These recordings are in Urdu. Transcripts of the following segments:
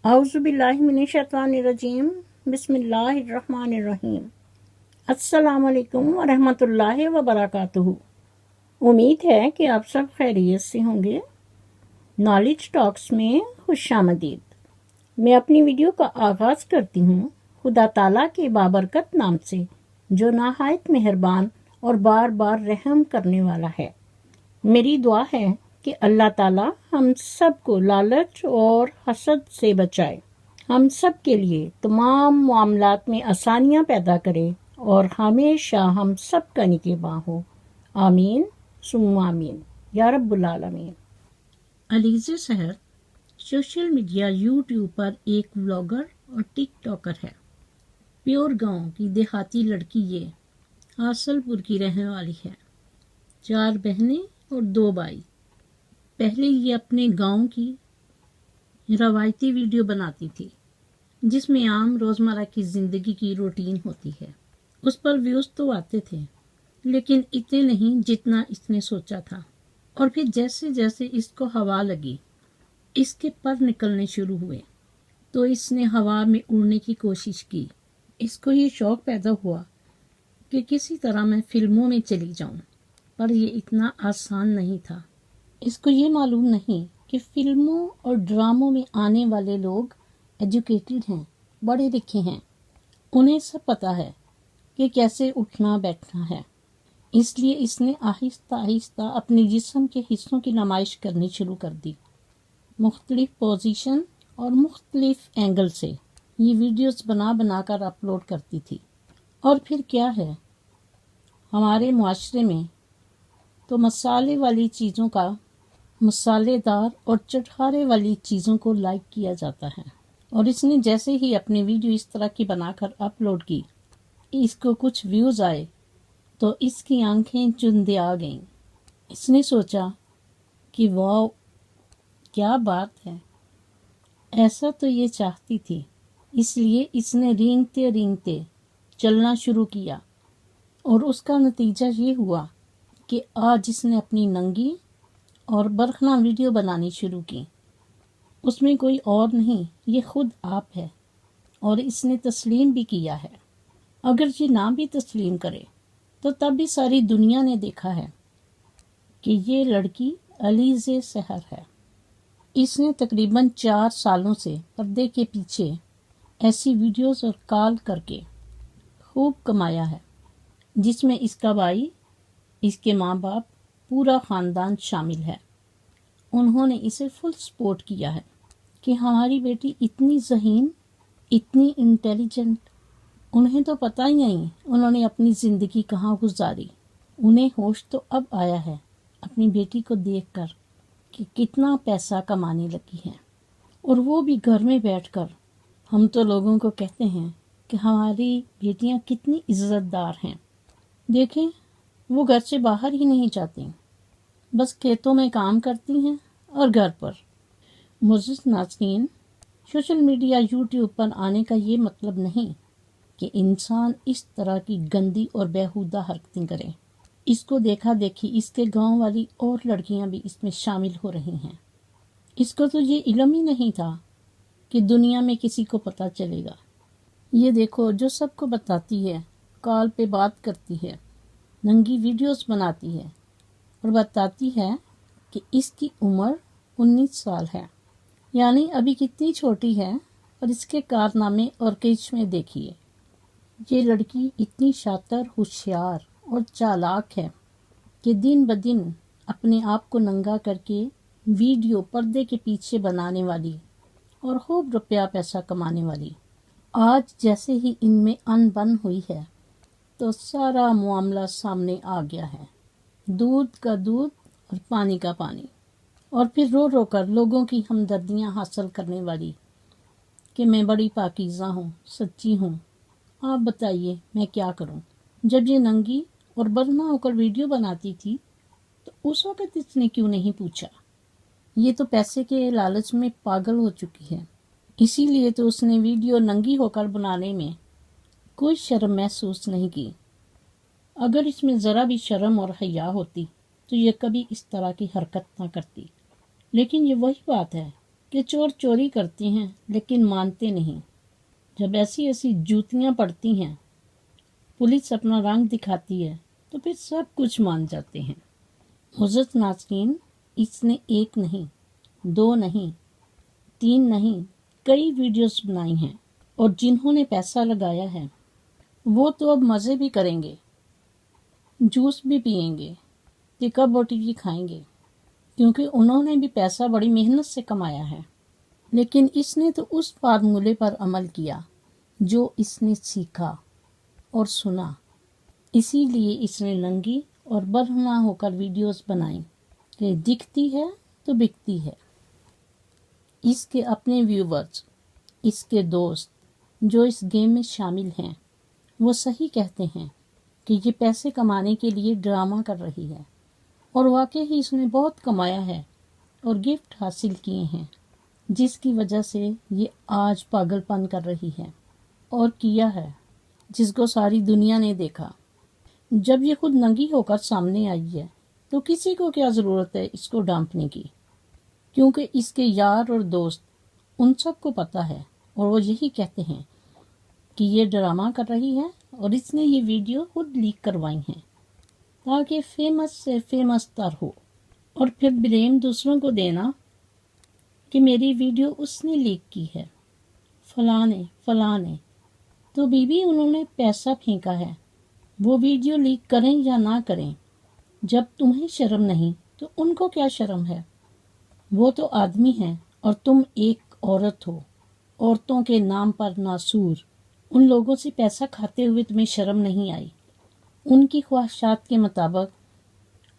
اعوذ باللہ من الشیطان الرجیم بسم اللہ الرحمن الرحیم السلام علیکم ورحمۃ اللہ وبرکاتہ۔ امید ہے کہ آپ سب خیریت سے ہوں گے۔ نالج ٹاکس میں خوش آمدید۔ میں اپنی ویڈیو کا آغاز کرتی ہوں خدا تعالیٰ کے بابرکت نام سے جو نہایت مہربان اور بار بار رحم کرنے والا ہے۔ میری دعا ہے کہ اللہ تعالیٰ ہم سب کو لالچ اور حسد سے بچائے، ہم سب کے لیے تمام معاملات میں آسانیاں پیدا کرے اور ہمیشہ ہم سب کا نگہباں ہو۔ آمین ثم آمین یا رب العالمین۔ علیزہ سحر سوشل میڈیا یوٹیوب پر ایک ولاگر اور ٹک ٹاکر ہے۔ پیور گاؤں کی دیہاتی لڑکی یہ آصل پور کی رہنے والی ہے۔ 4 بہنیں اور 2 بھائی۔ پہلے یہ اپنے گاؤں کی روایتی ویڈیو بناتی تھی جس میں عام روزمرہ کی زندگی کی روٹین ہوتی ہے۔ اس پر ویوز تو آتے تھے لیکن اتنے نہیں جتنا اس نے سوچا تھا، اور پھر جیسے جیسے اس کو ہوا لگی، اس کے پر نکلنے شروع ہوئے تو اس نے ہوا میں اڑنے کی کوشش کی۔ اس کو یہ شوق پیدا ہوا کہ کسی طرح میں فلموں میں چلی جاؤں، پر یہ اتنا آسان نہیں تھا۔ اس کو یہ معلوم نہیں کہ فلموں اور ڈراموں میں آنے والے لوگ ایجوکیٹڈ ہیں، پڑھے لکھے ہیں، انہیں سب پتہ ہے کہ کیسے اٹھنا بیٹھنا ہے۔ اس لیے اس نے آہستہ آہستہ اپنے جسم کے حصوں کی نمائش کرنی شروع کر دی۔ مختلف پوزیشن اور مختلف اینگل سے یہ ویڈیوز بنا بنا کر اپلوڈ کرتی تھی۔ اور پھر کیا ہے، ہمارے معاشرے میں تو مسالے والی چیزوں کا، مسالے دار اور چٹخارے والی چیزوں کو لائک کیا جاتا ہے، اور اس نے جیسے ہی اپنی ویڈیو اس طرح کی بنا کر اپلوڈ کی، اس کو کچھ ویوز آئے تو اس کی آنکھیں چندے آ گئیں۔ اس نے سوچا کہ واو کیا بات ہے، ایسا تو یہ چاہتی تھی۔ اس لیے اس نے رینگتے رینگتے چلنا شروع کیا، اور اس کا نتیجہ یہ ہوا کہ آج اس نے اپنی ننگی اور برہنہ ویڈیو بنانی شروع کی۔ اس میں کوئی اور نہیں، یہ خود آپ ہے، اور اس نے تسلیم بھی کیا ہے۔ اگر یہ نہ بھی تسلیم کرے تو تب بھی ساری دنیا نے دیکھا ہے کہ یہ لڑکی علیزہ سحر ہے۔ اس نے تقریباً 4 سالوں سے پردے کے پیچھے ایسی ویڈیوز اور کال کر کے خوب کمایا ہے، جس میں اس کا بھائی، اس کے ماں باپ، پورا خاندان شامل ہے۔ انہوں نے اسے فل سپورٹ کیا ہے کہ ہماری بیٹی اتنی ذہین، اتنی انٹیلیجنٹ، انہیں تو پتہ ہی نہیں انہوں نے اپنی زندگی کہاں گزاری۔ انہیں ہوش تو اب آیا ہے اپنی بیٹی کو دیکھ کر کہ کتنا پیسہ کمانے لگی ہے، اور وہ بھی گھر میں بیٹھ کر۔ ہم تو لوگوں کو کہتے ہیں کہ ہماری بیٹیاں کتنی عزت دار ہیں، دیکھیں وہ گھر سے باہر ہی نہیں جاتی، بس کھیتوں میں کام کرتی ہیں اور گھر پر۔ معزز ناظرین، سوشل میڈیا یوٹیوب پر آنے کا یہ مطلب نہیں کہ انسان اس طرح کی گندی اور بیہودہ حرکتیں کرے۔ اس کو دیکھا دیکھی اس کے گاؤں والی اور لڑکیاں بھی اس میں شامل ہو رہی ہیں۔ اس کو تو یہ علم ہی نہیں تھا کہ دنیا میں کسی کو پتہ چلے گا۔ یہ دیکھو، جو سب کو بتاتی ہے، کال پہ بات کرتی ہے، ننگی ویڈیوز بناتی ہے، اور بتاتی ہے کہ اس کی عمر 19 سال ہے، یعنی ابھی کتنی چھوٹی ہے، اور اس کے کارنامے اور کرشمے دیکھیے۔ یہ لڑکی اتنی شاطر، ہوشیار اور چالاک ہے کہ دن بدن اپنے آپ کو ننگا کر کے ویڈیو پردے کے پیچھے بنانے والی اور خوب روپیہ پیسہ کمانے والی، آج جیسے ہی ان میں ان بن ہوئی ہے تو سارا معاملہ سامنے آ گیا ہے۔ دودھ کا دودھ اور پانی کا پانی، اور پھر رو رو کر لوگوں کی ہمدردیاں حاصل کرنے والی کہ میں بڑی پاکیزہ ہوں، سچی ہوں، آپ بتائیے میں کیا کروں۔ جب یہ ننگی اور برہنہ ہو کر ویڈیو بناتی تھی تو اس وقت اس نے کیوں نہیں پوچھا؟ یہ تو پیسے کے لالچ میں پاگل ہو چکی ہے، اسی لیے تو اس نے ویڈیو ننگی ہو کر بنانے میں کوئی شرم محسوس نہیں کی۔ اگر اس میں ذرا بھی شرم اور حیا ہوتی تو یہ کبھی اس طرح کی حرکت نہ کرتی۔ لیکن یہ وہی بات ہے کہ چور چوری کرتے ہیں لیکن مانتے نہیں۔ جب ایسی ایسی جوتیاں پڑتی ہیں، پولیس اپنا رنگ دکھاتی ہے تو پھر سب کچھ مان جاتے ہیں۔ معزز ناظرین، اس نے 1 نہیں، 2 نہیں، 3 نہیں، کئی ویڈیوز بنائی ہیں، اور جنہوں نے پیسہ لگایا ہے وہ تو اب مزے بھی کریں گے، جوس بھی پئیں گے، ٹکا بوٹی بھی کھائیں گے، کیونکہ انہوں نے بھی پیسہ بڑی محنت سے کمایا ہے۔ لیکن اس نے تو اس فارمولے پر عمل کیا جو اس نے سیکھا اور سنا، اسی لیے اس نے ننگی اور برہنہ ہو کر ویڈیوز بنائیں کہ دکھتی ہے تو بکتی ہے۔ اس کے اپنے ویورز، اس کے دوست جو اس گیم میں شامل ہیں، وہ صحیح کہتے ہیں کہ یہ پیسے کمانے کے لیے ڈرامہ کر رہی ہے، اور واقعی اس نے بہت کمایا ہے اور گفٹ حاصل کیے ہیں، جس کی وجہ سے یہ آج پاگل پن کر رہی ہے، اور کیا ہے جس کو ساری دنیا نے دیکھا۔ جب یہ خود ننگی ہو کر سامنے آئی ہے تو کسی کو کیا ضرورت ہے اس کو ڈانٹنے کی، کیونکہ اس کے یار اور دوست ان سب کو پتہ ہے، اور وہ یہی کہتے ہیں کہ یہ ڈرامہ کر رہی ہے، اور اس نے یہ ویڈیو خود لیک کروائی ہیں تاکہ فیمس سے فیمس تر ہو، اور پھر بلیم دوسروں کو دینا کہ میری ویڈیو اس نے لیک کی ہے، فلاں نے۔ تو بی انہوں نے پیسہ پھینکا ہے، وہ ویڈیو لیک کریں یا نہ کریں، جب تمہیں شرم نہیں تو ان کو کیا شرم ہے؟ وہ تو آدمی ہیں اور تم ایک عورت ہو، عورتوں کے نام پر ناسور۔ ان لوگوں سے پیسہ کھاتے ہوئے تمہیں شرم نہیں آئی؟ ان کی خواہشات کے مطابق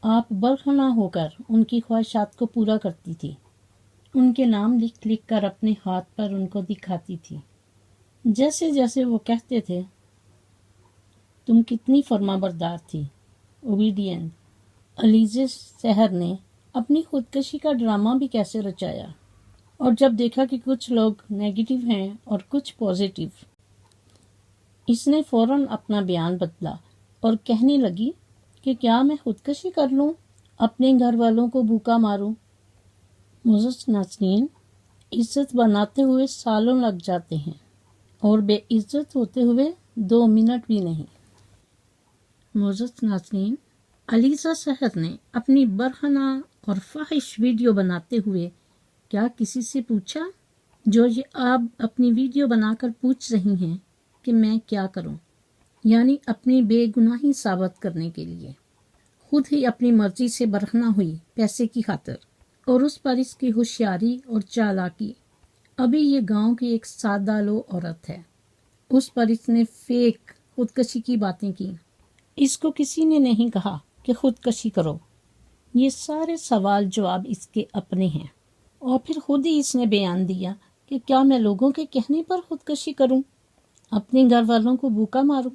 آپ برہنہ ہو کر ان کی خواہشات کو پورا کرتی تھی، ان کے نام لکھ لکھ کر اپنے ہاتھ پر ان کو دکھاتی تھی، جیسے جیسے وہ کہتے تھے تم کتنی فرما بردار تھی، اوبیڈینٹ۔ علیزہ سحر نے اپنی خودکشی کا ڈرامہ بھی کیسے رچایا، اور جب دیکھا کہ کچھ لوگ نیگیٹو ہیں اور کچھ پازیٹیو، اس نے فوراً اپنا بیان بدلا اور کہنے لگی کہ کیا میں خودکشی کر لوں، اپنے گھر والوں کو بھوکا ماروں۔ معزز ناظرین، عزت بناتے ہوئے سالوں لگ جاتے ہیں اور بے عزت ہوتے ہوئے 2 منٹ بھی نہیں۔ معزز ناظرین، علیزہ سحر نے اپنی برہنہ اور فاحش ویڈیو بناتے ہوئے کیا کسی سے پوچھا؟ جو یہ آپ اپنی ویڈیو بنا کر پوچھ رہی ہیں کہ میں کیا کروں، یعنی اپنی بے گناہی ثابت کرنے کے لیے خود ہی اپنی مرضی سے برہنہ ہوئی پیسے کی خاطر، اور اس پر اس کی ہوشیاری اور چالاکی۔ ابھی یہ گاؤں کی ایک سادہ لو عورت ہے، اس پر اس نے فیک خودکشی کی باتیں کی۔ اس کو کسی نے نہیں کہا کہ خودکشی کرو، یہ سارے سوال جواب اس کے اپنے ہیں، اور پھر خود ہی اس نے بیان دیا کہ کیا میں لوگوں کے کہنے پر خودکشی کروں، اپنے گھر والوں کو بھوکا ماروں،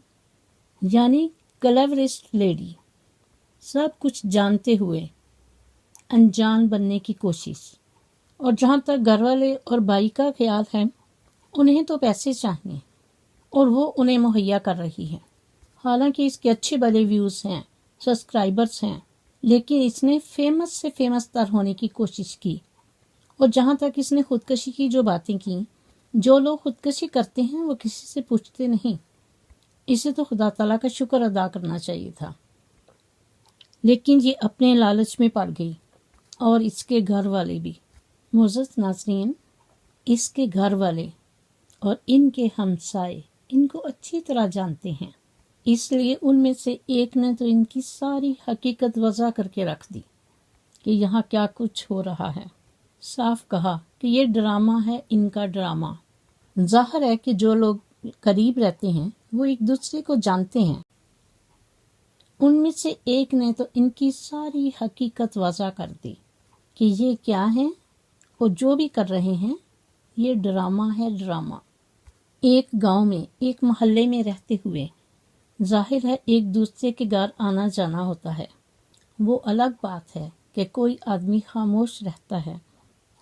یعنی کلیورسٹ لیڈی، سب کچھ جانتے ہوئے انجان بننے کی کوشش۔ اور جہاں تک گھر والے اور بھائی کا خیال ہے، انہیں تو پیسے چاہیے اور وہ انہیں مہیا کر رہی ہے، حالانکہ اس کے اچھے بھلے ویوز ہیں، سبسکرائبرز ہیں، لیکن اس نے فیمس سے فیمس تر ہونے کی کوشش کی۔ اور جہاں تک اس نے خودکشی کی جو باتیں کی، جو لوگ خودکشی کرتے ہیں وہ کسی سے پوچھتے نہیں، اسے تو خدا تعالیٰ کا شکر ادا کرنا چاہیے تھا، لیکن یہ اپنے لالچ میں پڑ گئی، اور اس کے گھر والے بھی۔ معزز ناظرین، اس کے گھر والے اور ان کے ہمسائے ان کو اچھی طرح جانتے ہیں، اس لیے ان میں سے ایک نے تو ان کی ساری حقیقت وضع کر کے رکھ دی کہ یہاں کیا کچھ ہو رہا ہے۔ صاف کہا کہ یہ ڈرامہ ہے، ان کا ڈرامہ۔ ظاہر ہے کہ جو لوگ قریب رہتے ہیں وہ ایک دوسرے کو جانتے ہیں، ان میں سے ایک نے تو ان کی ساری حقیقت واضح کر دی کہ یہ کیا ہے اور جو بھی کر رہے ہیں یہ ڈرامہ ہے، ڈرامہ۔ ایک گاؤں میں، ایک محلے میں رہتے ہوئے ظاہر ہے ایک دوسرے کے گھر آنا جانا ہوتا ہے، وہ الگ بات ہے کہ کوئی آدمی خاموش رہتا ہے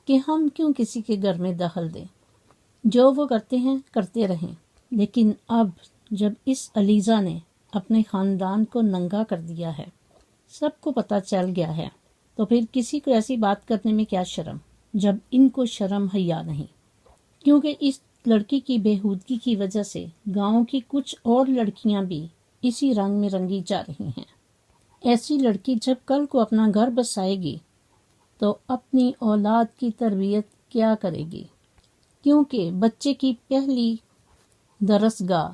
کہ ہم کیوں کسی کے گھر میں دخل دیں، جو وہ کرتے ہیں کرتے رہیں۔ لیکن اب جب اس علیزہ نے اپنے خاندان کو ننگا کر دیا ہے، سب کو پتہ چل گیا ہے، تو پھر کسی کو ایسی بات کرنے میں کیا شرم؟ جب ان کو شرم حیا نہیں، کیونکہ اس لڑکی کی بےہودگی کی وجہ سے گاؤں کی کچھ اور لڑکیاں بھی اسی رنگ میں رنگی جا رہی ہیں۔ ایسی لڑکی جب کل کو اپنا گھر بسائے گی تو اپنی اولاد کی تربیت کیا کرے گی؟ کیونکہ بچے کی پہلی درسگاہ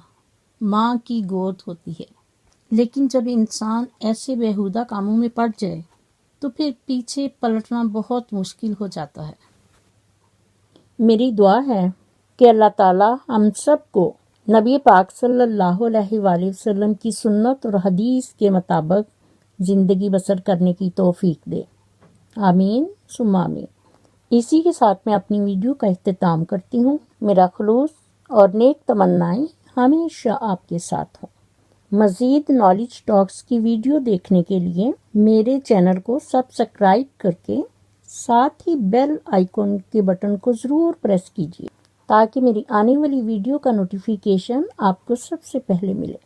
ماں کی گود ہوتی ہے، لیکن جب انسان ایسے بیہودہ کاموں میں پڑ جائے تو پھر پیچھے پلٹنا بہت مشکل ہو جاتا ہے۔ میری دعا ہے کہ اللہ تعالیٰ ہم سب کو نبی پاک صلی اللہ علیہ وآلہ وسلم کی سنت اور حدیث کے مطابق زندگی بسر کرنے کی توفیق دے، آمین ثم آمین۔ اسی کے ساتھ میں اپنی ویڈیو کا اختتام کرتی ہوں۔ میرا خلوص اور نیک تمنائیں ہمیشہ آپ کے ساتھ ہوں۔ مزید نالج ٹاکس کی ویڈیو دیکھنے کے لیے میرے چینل کو سبسکرائب کر کے ساتھ ہی بیل آئیکن کے بٹن کو ضرور پریس کیجیے تاکہ میری آنے والی ویڈیو کا نوٹیفیکیشن آپ کو سب سے پہلے ملے،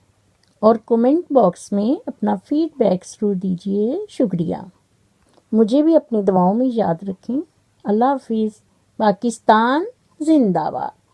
اور کومنٹ باکس میں اپنا فیڈ بیک ضرور دیجیے۔ شکریہ۔ مجھے بھی اپنی دعاؤں میں یاد رکھیں۔ اللہ حافظ۔ پاکستان زندہ باد۔